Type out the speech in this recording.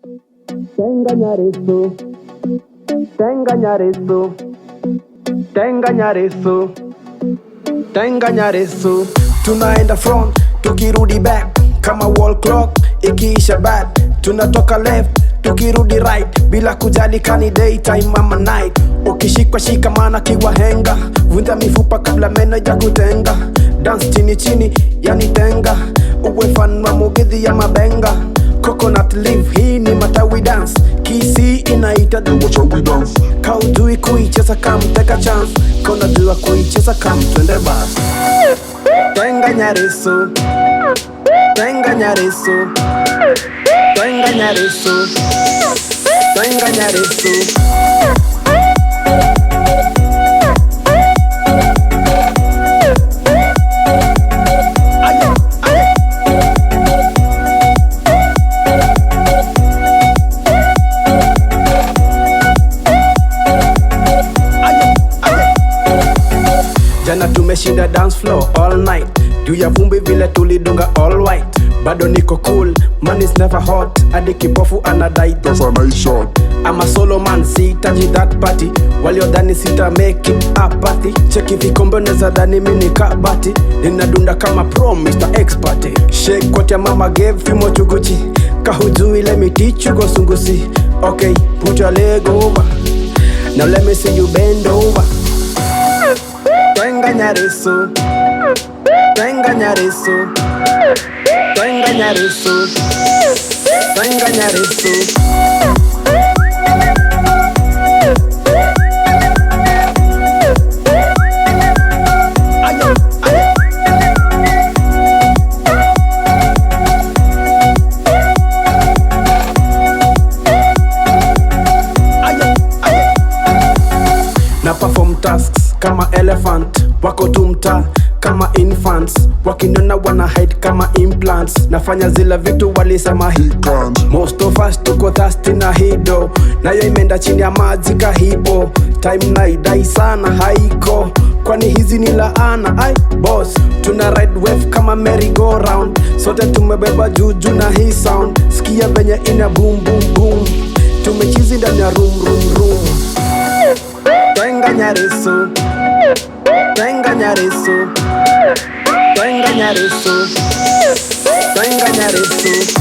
Tenga nyareso, tenga nyareso, tenga nyareso, tenga nyareso. Tunaenda front, tukirudi back kama wall clock ikiisha bad. Tunatoka left, tukirudi right bila kujali kani daytime ama night. Ukishikwa shika maana kiwa henga, vunja mifupa kabla meno ya kutenga. Dance chini chini yani tenga, uwe fan wa mugithi ya mabenga. Coconut leaf hii ni matawi dance, kisi inaita the wachawi dance. Kaujui kuicheza kam take a chance, kona jua kuicheza kam twende bas. Tenga nyareso, tenga nyareso, tenga nyareso, tenga nyareso. Jana tumeshinda dance floor all night, juu ya vumbi vile tulidunga all white. Bado niko cool, man is never hot, hadi kipofu anadai that's a nice shot. I'm a solo man, sihitaji that party, waliodhani sita make it a party. Cheki vikombe neza dhani mini kabati, ninadunda kama pro Mr. Expert. Shake what your mama gave, fimo chuguchi, kahujui let me teach you go sungusi. Okay, put your leg over, now let me see you bend over. Tenga nyareso, tenga nyareso, tenga nyareso, tenga nyareso. Na perform tasks kama elephant, wako tumta kama infants, wakinona wana hide kama implants. Nafanya zila vitu walisema he can't. Most of us tuko thirsty na hido, nayo imenda chini ya maji kahipo. Time naidai sana haiko, kwani hizi ni laana. Ay boss, tuna ride wave kama merry go round, sote tumebeba juju na hii sound. Sikia venye ina boom boom boom, tumechizi ndani ya room room room. Tenga nyareso, tenga nyareso, tenga nyareso, tenga nyareso.